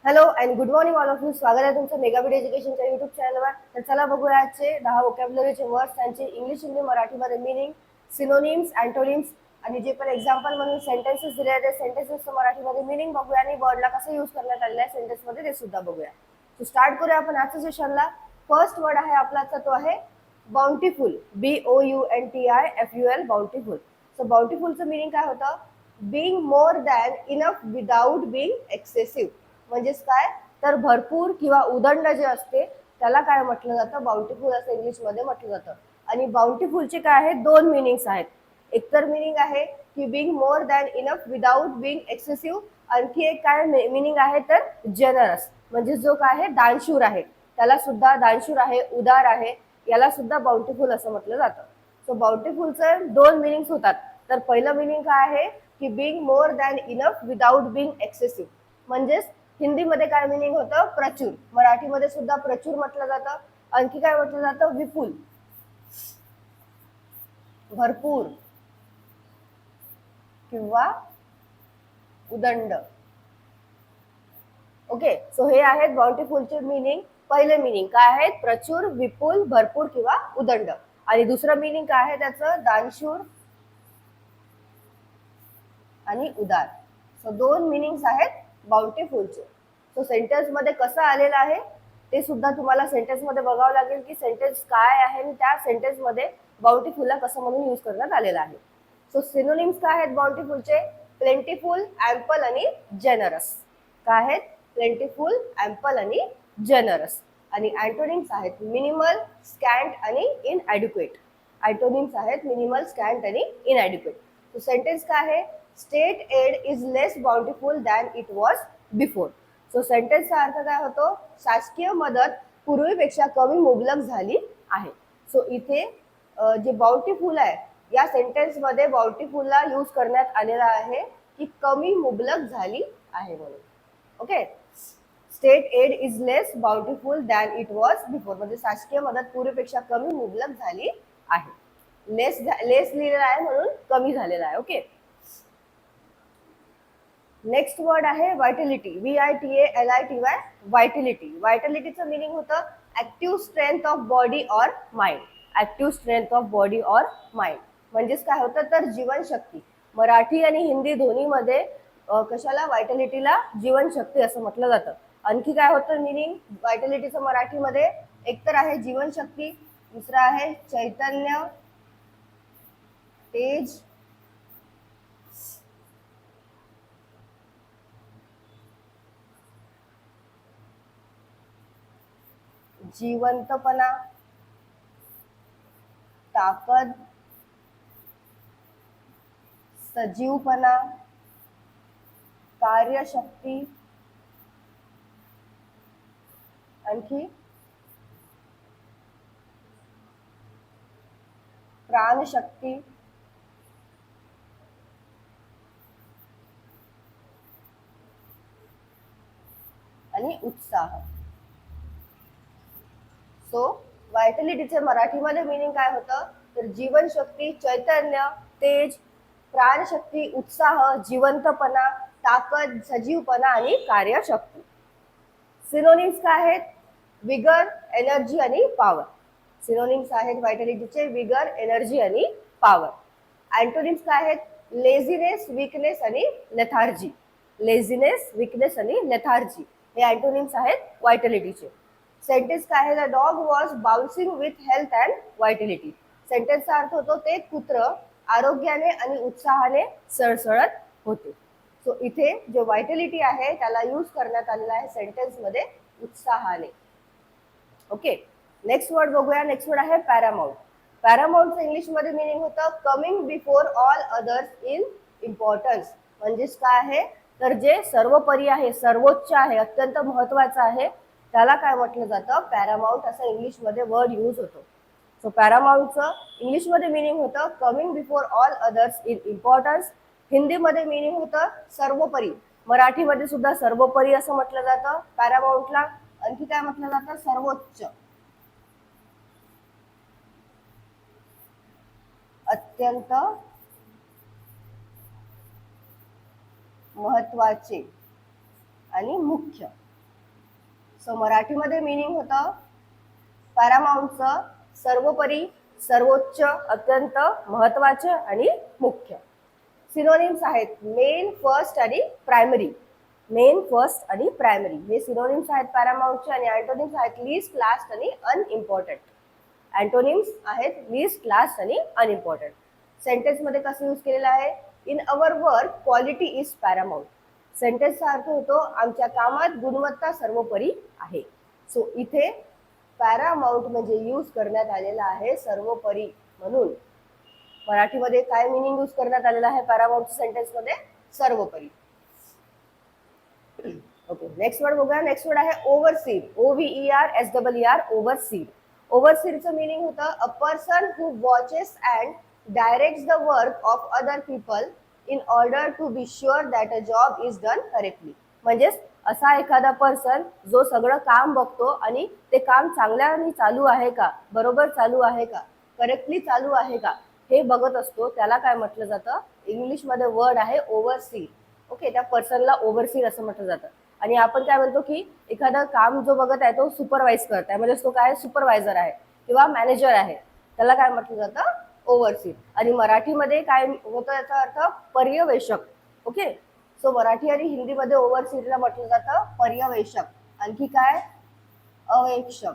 Hello and good morning all of you. स्वागत आहे तुमचं मेगाबीड एज्युकेशनच्या युट्यूब चॅनलवर. तर चला बघूया आजचे 10 वोकॅब्युलरीचे वर्ड्स, त्यांचे इंग्लिश हिंदी मराठीमध्ये मिनिंग, सिनोनिम्स, अँटोनिम्स आणि जे पण एक्झाम्पल म्हणून सेंटेन्सेस दिले आहेत, सेंटेन्सेसचं मराठीमध्ये मिनिंग बघूया आणि वर्डला कसं यूज करण्यात आलेलं आहे सेंटेन्समध्ये ते सुद्धा बघूया. सो स्टार्ट करूया आपण आजच्या सेशनला. फर्स्ट वर्ड आहे आपलाचा तो आहे bountiful. BOUNTIFUL, bountiful. So बाउंटिफुलचं meaning काय होतं? Being more than enough without being excessive. म्हणजेच काय तर भरपूर किंवा उदंड जे असते त्याला काय म्हटलं जातं? बाउंटिफुल असं इंग्लिशमध्ये म्हटलं जातं. आणि बाउंटिफुलचे काय आहेत? दोन मिनिंग्स आहेत. एक तर मिनिंग आहे की being more than enough without being excessive. आणखी एक काय मिनिंग आहे तर जनरस, म्हणजे जो काय आहे दानशूर आहे, त्याला सुद्धा दानशूर आहे, उदार आहे, याला सुद्धा बाउंटिफुल असं म्हटलं जातं. सो बाउंटिफुलचे दोन मिनिंग्स होतात. तर पहिलं मिनिंग काय आहे की being more than enough without being excessive. म्हणजेच हिंदीमध्ये काय मिनिंग होतं? प्रचूर. मराठीमध्ये सुद्धा प्रचूर म्हटलं जातं. आणखी काय म्हटलं जातं? विपुल, भरपूर किंवा उदंड. ओके, सो हे आहेत बाउंटिफुलचे मिनिंग. पहिले मिनिंग काय आहेत? प्रचूर, विपुल, भरपूर किंवा उदंड. आणि दुसरं मिनिंग काय आहे त्याचं? दानशूर आणि उदार. सो दोन मिनिंग्स आहेत बाउंटिफुलचे. सो सेंटेन्स मध्ये कसं आलेलं आहे ते सुद्धा तुम्हाला सेंटेन्स मध्ये बघावं लागेल की सेंटेन्स काय आहे आणि त्या सेंटेन्स मध्ये बाउंटिफुलला कसं म्हणून यूज करण्यात आलेलं आहे. सो सिनोनिम्स काय आहेत बाउंटिफुलचे? प्लेंटिफुल, ॲम्पल आणि जेनरस. काय आहेत? प्लेंटिफुल, ॲम्पल आणि जेनरस. आणि अँटोनिम्स आहेत मिनिमल, स्कॅन्ट आणि इनॲड्युकेट. अँटोनिम्स आहेत मिनिमल, स्कॅन्ट आणि इनॲड्युकेट. तो सेंटेन्स काय आहे? State aid is less bountiful than it was before. So सेंटेन्सचा अर्थ काय होतो? शासकीय मदत पूर्वीपेक्षा कमी मुबलक झाली आहे. सो इथे जे बाउंटिफुल आहे या सेंटेन्समध्ये बाउंटिफुलला यूज करण्यात आलेला आहे की कमी मुबलक झाली आहे म्हणून. Okay, state aid is less bountiful than it was before, म्हणजे शासकीय मदत पूर्वीपेक्षा कमी मुबलक झाली आहे. लेस लिहिलेला आहे म्हणून कमी झालेला आहे. ओके, नेक्स्ट वर्ड आहे व्हायटॅलिटी. VITALITY, व्हायटॅलिटी. व्हायटॅलिटीचं मिनिंग होतं active strength of body or mind. Active strength of body or mind म्हणजेच काय होतं तर जीवनशक्ती. मराठी आणि हिंदी दोन्हीमध्ये कशाला? व्हायटॅलिटीला जीवनशक्ती असं म्हटलं जातं. आणखी काय होतं मिनिंग व्हायटॅलिटीचं मराठीमध्ये? एक तर आहे जीवनशक्ती, दुसरा आहे चैतन्य, तेज, जिवंतपणा, ताकद, सजीवपणा, कार्यशक्ती, आणखी प्राणशक्ती आणि उत्साह. सो व्हायटॅलिटीचे मराठीमध्ये मिनिंग काय होतं तर जीवनशक्ती, चैतन्य, तेज, प्राणशक्ती, उत्साह, जिवंतपणा, ताकद, सजीवपणा आणि कार्यशक्ती. सिनोनिम्स काय आहेत? विगर, एनर्जी आणि पॉवर. सिनोनिम्स आहेत व्हायटॅलिटीचे विगर, एनर्जी आणि पॉवर. अँटोनिम्स काय आहेत? लेझीनेस, वीकनेस आणि लेथार्जी. लेझीनेस, वीकनेस आणि लेथार्जी हे अँटोनिम्स आहेत व्हायटॅलिटीचे. सेंटेन्स काय आहे? The dog was bouncing with health and vitality. सेंटेन्सचा अर्थ होतो ते कुत्र आरोग्याने आणि उत्साहाने सळसळत होते. सो इथे जे व्हायटॅलिटी आहे त्याला यूज करण्यात आलेला आहे सेंटेन्समध्ये उत्साहाने. ओके, नेक्स्ट वर्ड बघूया. नेक्स्ट वर्ड आहे पॅरामाउंट. पॅरामाउंटचं इंग्लिशमध्ये मिनिंग होतं coming before all others in importance. म्हणजेच काय आहे तर जे सर्वोपरी आहे, सर्वोच्च आहे, अत्यंत महत्वाचं आहे, त्याला काय म्हटलं जातं? पॅरामाउंट असं इंग्लिशमध्ये वर्ड यूज होतो. सो पॅरामाउंटचं इंग्लिशमध्ये मिनिंग होतं coming before all others in importance. हिंदीमध्ये मिनिंग होतं सर्वोपरी. मराठीमध्ये सुद्धा सर्वोपरी असं म्हटलं जातं पॅरामाउंटला. आणखी काय म्हटलं जातं? सर्वोच्च, अत्यंत महत्वाचे आणि मुख्य. सो मराठीमध्ये मिनिंग होतं पॅरामाउंटचं सर्वोपरी, सर्वोच्च, अत्यंत महत्वाचे आणि मुख्य. सिनोनिम्स आहेत मेन, फर्स्ट आणि प्रायमरी. मेन, फर्स्ट आणि प्रायमरी हे सिनोनिम्स आहेत पॅरामाउंटचे. आणि अँटोनिम्स आहेत लिस्ट, लास्ट आणि अनइम्पॉर्टंट. अँटोनिम्स आहेत लिस्ट, लास्ट आणि अनइम्पॉर्टंट. सेंटेन्स मध्ये कसं यूज केलेलं आहे? In our work quality is paramount. सेंटेन्सचा अर्थ होतो आमच्या कामात गुणवत्ता सर्वोपरी आहे. सो इथे पॅरामाउंट म्हणजे यूज करण्यात आलेला आहे सर्वोपरी. म्हणून मराठीमध्ये काय मिनिंग यूज करण्यात आलेला आहे पॅरामाउंट सेंटेन्स मध्ये? सर्वोपरी. ओके, नेक्स्ट वर्ड बघूया. नेक्स्ट वर्ड आहे ओव्हरसीर. OVERSEER, overseer. ओव्हरसीरचं मिनिंग होतं a person who watches and directs the work of other people in order to be sure that a job is done correctly. म्हणजेच असा एखादा person जो सगळं काम बघतो आणि ते काम चांगल्याने चालू आहे का, बरोबर चालू आहे का, करेक्टली चालू आहे का हे बघत असतो. त्याला काय म्हटलं जातं? इंग्लिशमध्ये वर्ड आहे ओव्हरसीर. ओके, त्या पर्सनला ओव्हरसीर असं म्हटलं जातं. आणि आपण काय म्हणतो की एखादं काम जो बघत आहे तो सुपरवाइज करत आहे, म्हणजे तो काय सुपरवायझर आहे किंवा मॅनेजर आहे, त्याला काय म्हटलं जातं? ओव्हरसीर. आणि मराठीमध्ये काय होतं याचा अर्थ? पर्यवेक्षक. ओके, सो मराठी आणि हिंदीमध्ये ओव्हरसीरला म्हटलं जातं पर्यवेक्षक. आणखी काय? अवेक्षक,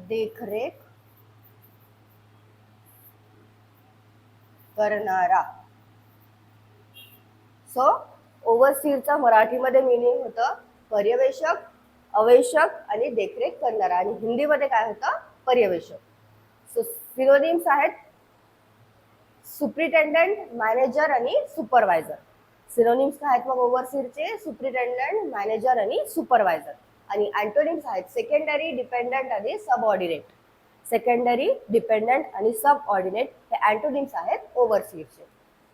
देखरेख करणारा. सो ओव्हरसीरचा मराठीमध्ये मिनिंग होतं पर्यवेक्षक, अवेक्षक आणि देखरेख करणारा. आणि हिंदीमध्ये काय होतं? पर्यवेक्षक. सो सिनोनिम्स आहेत सुप्रिटेंडंट, मॅनेजर आणि सुपरवायझर. सिनोनिम्स काय आहेत मग ओव्हरसीरचे? सुप्रिटेंडंट, मॅनेजर आणि सुपरवायझर. आणि अँटोनिम्स आहेत सेकंडरी, डिपेंडंट आणि सबऑर्डिनेट. सेकंडरी, डिपेंडंट आणि सबऑर्डिनेट हे अँटोनिम्स आहेत ओव्हरसीरचे.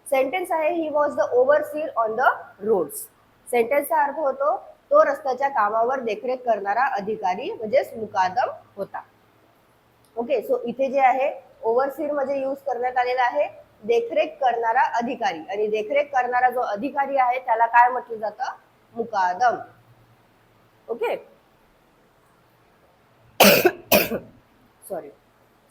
सेंटेन्स आहे he was the overseer on the roads. सेंटेन्सचा अर्थ होतो तो रस्त्याच्या कामावर देखरेख करणारा अधिकारी म्हणजेच मुकादम होता. ओके, सो इथे जे आहे ओव्हरसीर मध्ये यूज करण्यात आलेला आहे देखरेख करणारा अधिकारी. आणि देखरेख करणारा जो अधिकारी आहे त्याला काय म्हटलं जातं? मुकादम. Okay, sorry.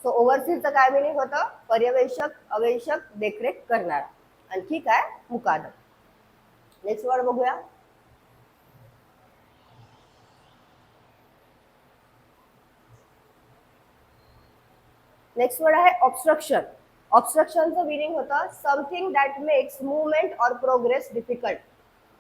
सो ओव्हरसीरचं काय मिनिंग होतं? पर्यवेक्षक, अवेक्षक, देखरेख करणारा. आणखी काय? मुकादम. नेक्स्ट वर्ड बघूया. नेक्स्ट वर्ड आहे ऑब्स्ट्रक्शन. ऑब्स्ट्रक्शनचं मिनिंग होतं समथिंग दॅट मेक्स मुवमेंट और प्रोग्रेस डिफिकल्ट.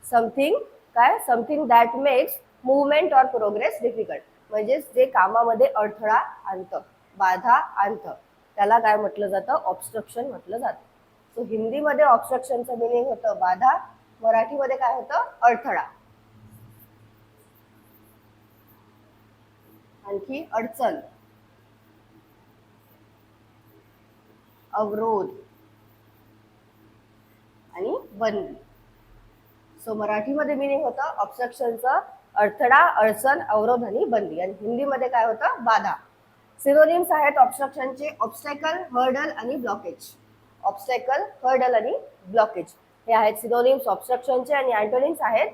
समथिंग काय? समथिंग दॅट मेक्स मुवमेंट और प्रोग्रेस डिफिकल्ट. म्हणजेच जे कामामध्ये अडथळा आणतं, बाधा आणतं, त्याला काय म्हटलं जातं? ऑब्स्ट्रक्शन म्हटलं जातं. सो हिंदीमध्ये ऑब्स्ट्रक्शनचं मिनिंग होतं बाधा, मराठीमध्ये काय होतं? अडथळा. आणखी अडचण, अवरोध आणि बंदी. सो मराठीमध्ये मिनिंग होतं ऑब्स्ट्रक्शनचं अडथळा, अडचण, अवरोध आणि बंदी. आणि हिंदीमध्ये काय होतं? बाधा. सिनोनिम्स आहेत ऑब्स्ट्रक्शनचे ऑब्स्टॅकल, हर्डल आणि ब्लॉकेज. ऑब्स्टॅकल, हर्डल आणि ब्लॉकेज हे आहेत सिनोनिम्स ऑब्स्ट्रक्शनचे. आणि अँटोनिम्स आहेत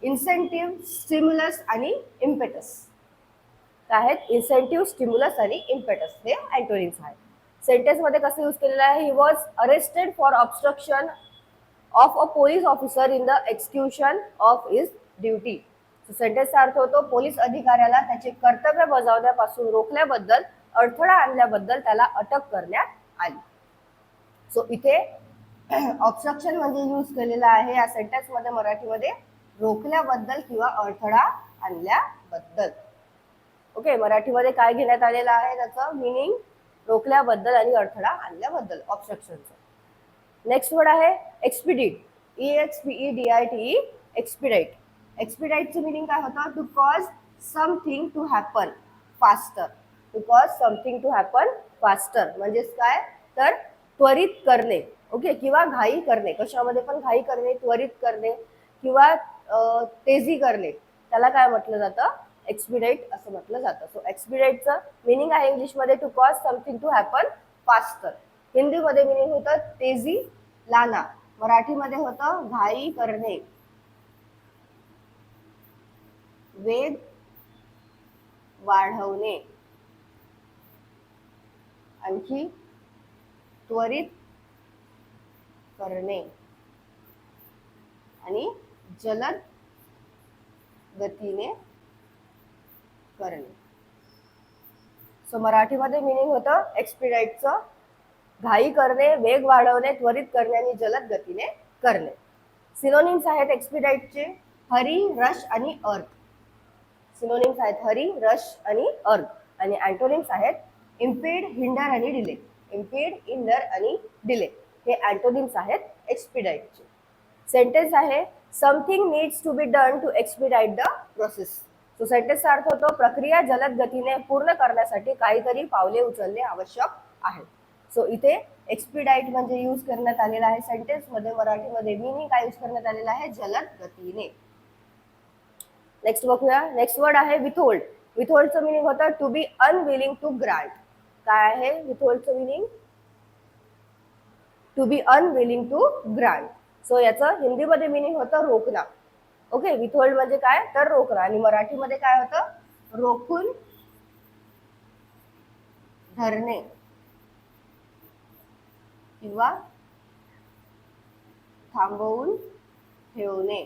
इन्सेंटिव्ह, स्टिम्युलस आणि इम्पेटस. काय आहेत? इन्सेंटिव्ह, स्टिम्युलस आणि इम्पेटस हे अँटोनिम्स आहेत. सेंटेन्स मध्ये कसं यूज केलेलं आहे? He was arrested for obstruction of a police officer in the execution of his duty. सेंटेन्सचा अर्थ होतो पोलीस अधिकाऱ्याला त्याचे कर्तव्य बजावण्यापासून रोखल्याबद्दल, अडथळा आणल्याबद्दल त्याला अटक करण्यात आली. सो इथे ऑब्स्ट्रक्शन म्हणजे यूज केलेला आहे या सेंटेन्स मध्ये मराठीमध्ये रोखल्याबद्दल किंवा अडथळा आणल्याबद्दल. ओके, मराठीमध्ये काय घेण्यात आलेलं आहे त्याचं मिनिंग? रोखल्याबद्दल आणि अडथळा आणल्याबद्दल ऑब्स्ट्रक्शनचं. नेक्स्ट वर्ड आहे एक्सपिडिट. EXPEDITE, एक्सपिडाइट. एक्सपिडाइटचं मिनिंग काय होतं? To cause something to happen faster. To cause something to happen faster म्हणजेच काय? तर त्वरित करणे. ओके, किंवा घाई करणे. कशामध्ये पण घाई करणे, त्वरित करणे किंवा तेजी करणे, त्याला काय म्हटलं जातं? एक्सपिडाइट असं म्हटलं जातं. सो एक्सपिडाइटचं मिनिंग आहे इंग्लिशमध्ये to cause something to happen faster. हिंदीमध्ये मिनिंग होतं तेजी लाना. मराठीमध्ये होतं घाई करणे. वेग वाढवणे, आणखी त्वरित करणे आणि जलद गतीने करणे. सो मराठीमध्ये मिनिंग होतं एक्सपिडाइटचं घाई करणे, वेग वाढवणे, त्वरित करणे आणि जलद गतीने करणे. सिनोनिम्स आहेत एक्सपिडाइटचे हरी, रश आणि अर्थ. सिनोनिम्स आहेत हरी, रश आणि अर्थ. आणि अँटोनिम्स आहेत इम्पेड, हिंडर आणि डिले. इम्पेड, हिंडर आणि डिले हे अँटोनिम्स आहेत एक्सपिडाइटचे. सेंटेन्स आहे something needs to be done to expedite the process. So सेंटेन्सचा अर्थ होतो प्रक्रिया जलद गतीने पूर्ण करण्यासाठी काहीतरी पावले उचलणे आवश्यक आहे. सो इथे एक्सपिडाइट म्हणजे यूज करण्यात आलेला आहे सेंटेन्स मध्ये. मराठीमध्ये मिनिंग काय यूज करण्यात आलेला आहे जलद गतीने. नेक्स्ट बघूया. नेक्स्ट वर्ड आहे विथहोल्ड. विथहोल्डचं मिनिंग होतं to be unwilling to grant. काय आहे विथहोल्डचं meaning? To be unwilling to grant. So याचं हिंदीमध्ये मिनिंग होतं रोखणं. ओके, विथहोल्ड म्हणजे काय तर रोखणं. आणि मराठीमध्ये काय होतं? रोखून धरणे किंवा थांबवून ठेवणे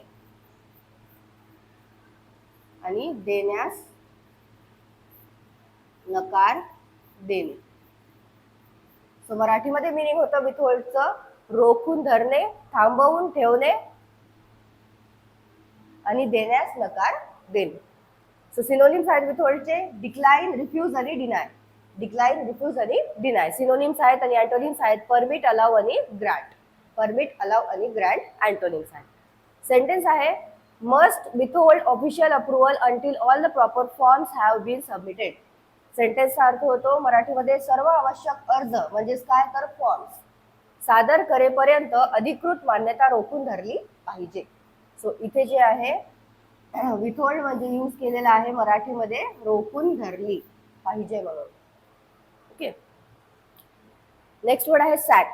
आणि देण्यास नकार देणे. सो मराठीमध्ये मिनिंग होतं विथहोल्डचं रोखून धरणे, थांबवून ठेवणे आणि देण्यास नकार देणे. सो सिनोनिम्स आहेत विथहोल्डचे डिक्लाइन, रिफ्यूज आणि डिनाय. डिक्लाइन, रिफ्यूज आणि डिनाय सिनोनिम्स आहेत. आणि अँटोनिम्स आहेत परमिट, अलाव आणि ग्रांट. परमिट, अलाव आणि ग्रांट अँटोनिम्स आहेत. सेंटेन्स आहे must withhold official approval until all the proper forms have been submitted. सेंटेन्सचा अर्थ होतो मराठीमध्ये सर्व आवश्यक अर्ज म्हणजेच काय तर फॉर्म्स सादर करेपर्यंत अधिकृत मान्यता रोखून धरली पाहिजे. सो इथे जे आहे विथहोल्ड म्हणजे यूज केलेला आहे मराठीमध्ये रोखून धरली पाहिजे म्हणून. ओके, नेक्स्ट वर्ड आहे सॅक.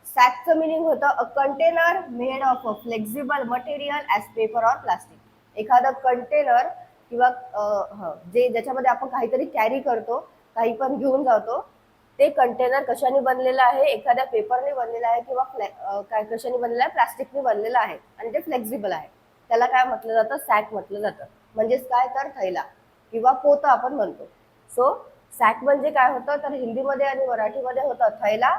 सॅकचं मिनिंग होतं a container made of a flexible material as paper or plastic. एखादं कंटेनर किंवा जे ज्याच्यामध्ये आपण काहीतरी कॅरी करतो, काही पण घेऊन जातो, ते कंटेनर कशाने बनलेलं आहे? एखाद्या पेपरने बनलेलं आहे किंवा काय कशाने बनलेलं आहे? प्लास्टिकने बनलेलं आहे आणि ते फ्लेक्झिबल आहे. त्याला काय म्हटलं जातं? सॅक म्हटलं जातं. म्हणजेच काय तर थैला किंवा पोतं आपण म्हणतो. सो सॅक म्हणजे काय होतं तर हिंदीमध्ये आणि मराठीमध्ये होतं थैला.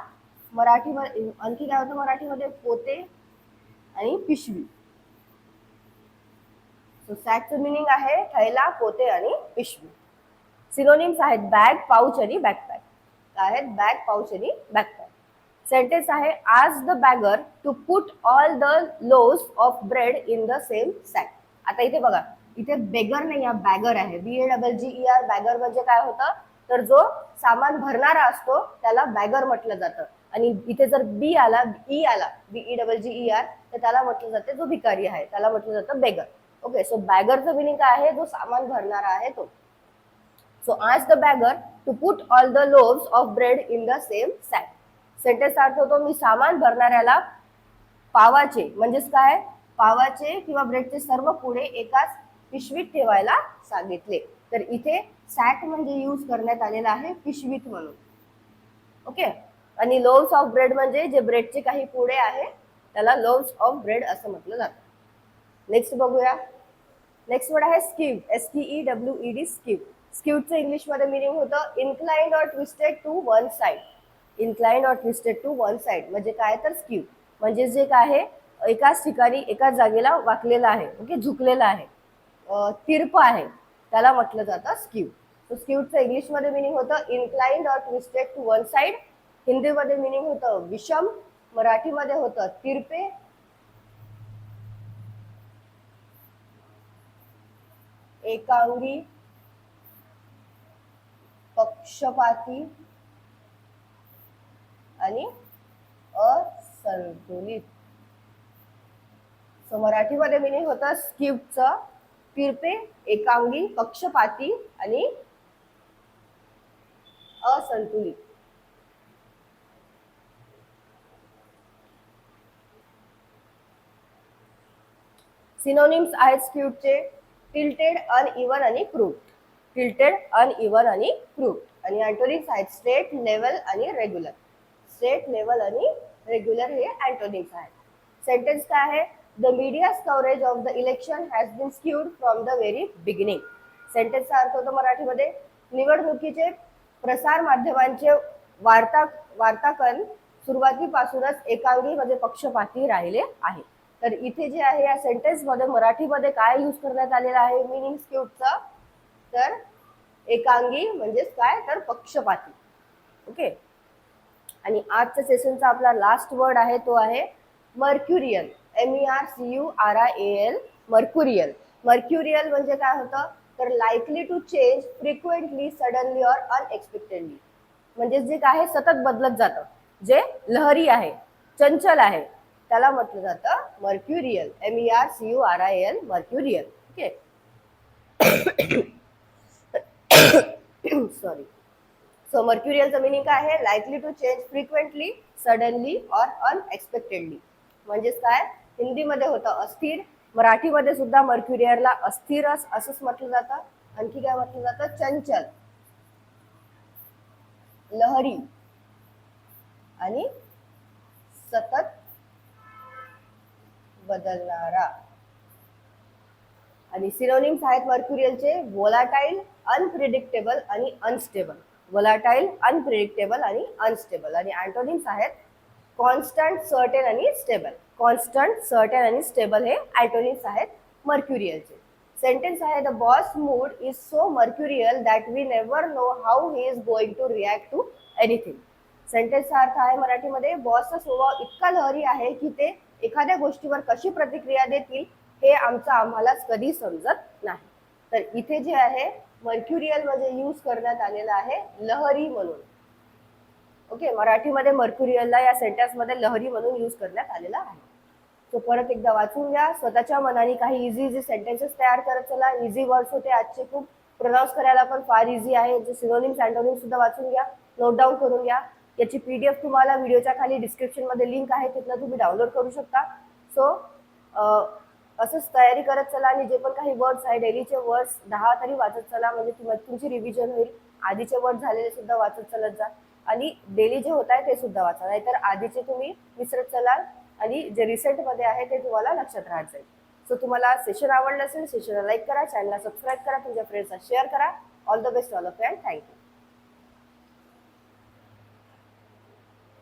मराठीमध्ये आणखी काय होतं मराठीमध्ये? पोते आणि पिशवी. सो सॅकचं मिनिंग आहे थैला, पोते आणि पिशवी. सिनोनिम्स आहेत बॅग, पाऊच आणि बॅकपॅक. काय आहेत? बॅग, पाऊच आणि बॅकपॅक. सेंटेन्स आहे ask the bagger to put all the loaves of bread in the same sack. आता इथे बघा, इथे बेगर नाही या बॅगर आहे. BAGGER. बॅगर म्हणजे काय होतं तर जो सामान भरणारा असतो त्याला बॅगर म्हटलं जातं. आणि इथे जर बी आला, ई आला, BEGGER, तर त्याला म्हटलं जाते जो भिकारी आहे त्याला म्हटलं जातं बेगर. ओके, सो बॅगरचं मिनिंग काय आहे? जो सामान भरणारा आहे तो. सो आज the bagger to put all the loaves of bread in the same sack. Sentence अर्थ होतो मी सामान भरणाऱ्याला पावाचे म्हणजेच काय पावाचे किंवा ब्रेडचे सर्व पुढे एकाच पिशवीत ठेवायला सांगितले. तर इथे सॅक म्हणजे यूज करण्यात आलेला आहे पिशवीत म्हणून. ओके, आणि लोव्स ऑफ ब्रेड म्हणजे जे ब्रेडचे काही पुढे आहे त्याला लोव्स ऑफ ब्रेड असं म्हटलं जातं. नेक्स्ट बघूया. नेक्स्ट वर्ड आहे स्कीव. SKEWED. स्कीव. स्कीवचं इंग्लिशमध्ये मिनिंग होतं inclined or twisted to one side. Inclined or twisted to one side म्हणजे काय तर स्कीव म्हणजे जे काय आहे एकाच ठिकाणी एकाच जागेला वाकलेलं आहे. ओके, झुकलेलं आहे, तिरप आहे, त्याला म्हटलं जातं स्कीव. सो स्कीवचं इंग्लिशमध्ये मिनिंग होतं inclined or twisted to one side. हिंदीमध्ये मिनिंग होतं विषम. मराठीमध्ये होतं तिरपे, एकांगी, पक्षपाती आणि असंतुलित. सो मराठीमध्ये मिनिंग होतं स्कीवचं तिरपे, एकांगी, पक्षपाती आणि असंतुलित. सिनोनिम्स आहेत स्क्यूटचे टिल्टेड, अनइवन आणि क्रूड. टिल्टेड, अनइवन आणि क्रूड. आणि अँटोनिम्स आहेत स्ट्रेट, लेवल आणि रेग्युलर. स्ट्रेट, लेवल आणि रेग्युलर हे अँटोनिम्स आहेत. सेंटेन्स काय आहे? The media's coverage of the election has been skewed from the very beginning. सेंटेन्सचा अर्थ होतो मराठीमध्ये, निवडणुकीचे प्रसार माध्यमांचे वार्ताकन सुरुवातीपासूनच एकांगी म्हणजे पक्षपाती राहिले आहे. तर इथे जे आहे या सेंटेन्स मध्ये मराठीमध्ये काय यूज करण्यात आलेलं आहे मीनिंग स्क्यूटचा? तर एकांगी म्हणजेच काय? तर पक्षपाती. ओके. आणि आजच्या सेशनचा आपला लास्ट वर्ड आहे तो आहे मर्क्युरियल. MERCURIAL. मर्क्युरियल. मर्क्युरियल म्हणजे काय होतं? तर likely to change frequently, suddenly or unexpectedly. म्हणजे जे काय सतत बदलत जातं, जे लहरी आहे, चंचल आहे, त्याला म्हटलं जातं mercurial. MERCURIAL. Mercurial. Okay. Sorry. So मर्क्युरियलचं मिनिंग काय आहे? Likely to change frequently, suddenly or unexpectedly. म्हणजेच काय? हिंदीमध्ये होतं अस्थिर, मराठीमध्ये सुद्धा मर्क्युरियलला अस्थिरच असंच म्हटलं जातं. आणखी काय म्हटलं जातं? चंचल, लहरी आणि सतत बदलणारा. आणि सिनोनिम्स आहेत मर्क्युरियलचे व्होलाटाईल, अनप्रिडिक्टेबल आणि अनस्टेबल. व्होलाटाईल, अनप्रिडिक्टेबल आणि अनस्टेबल. आणि अँटोनिम्स आहेत कॉन्स्टंट, सर्टेन आणि स्टेबल. कॉन्स्टंट, सर्टेन आणि स्टेबल हे अँटोनिम्स आहेत मर्क्युरियलचे. सेंटेन्स आहे the boss mood is so mercurial that we never know how he is going to react to anything. सेंटेन्सचा अर्थ आहे मराठीमध्ये, बॉसचा स्वभाव इतका लहरी आहे की ते एखाद्या गोष्टीवर कशी प्रतिक्रिया देतील हे आम्हालाच कधी समजत नाही. तर इथे जे आहे मर्क्युरियल म्हणजे यूज करण्यात आलेला आहे लहरी म्हणून. ओके. मराठीमध्ये मर्क्युरियलला या सेंटेन्स मध्ये लहरी म्हणून यूज करण्यात आलेला आहे. तो परत एकदा वाचून घ्या स्वतःच्या मनाने. काही इझी सेंटेन्सेस तयार करत चला. इझी वर्ड्स होते आजचे, खूप प्रोनाऊन्स करायला पण फार इझी आहे. जे सिनोनिम्स, अँटोनिम्स सुद्धा वाचून घ्या, नोट डाऊन करून घ्या. याची PDF तुम्हाला व्हिडिओच्या खाली डिस्क्रिप्शन मध्ये लिंक आहे, तिथनं तुम्ही डाउनलोड करू शकता. सो असंच तयारी करत चला. आणि जे पण काही वर्ड्स आहे डेलीचे वर्ड्स 10 तरी वाचत चला, म्हणजे तुमची रिव्हिजन होईल. आधीचे वर्ड झालेले सुद्धा वाचत चलत जा. आणि डेली जे होत आहे ते सुद्धा वाचा, नाहीतर आधीचे तुम्ही विसरत चलाल आणि जे रिसेंट मध्ये आहे ते तुम्हाला लक्षात राहत जाईल. सो तुम्हाला सेशन आवडलं असेल, सेशनला लाईक करा, चॅनलला सबस्क्राईब करा, तुमच्या फ्रेंड्सला शेअर करा. All the best all of you and thank you.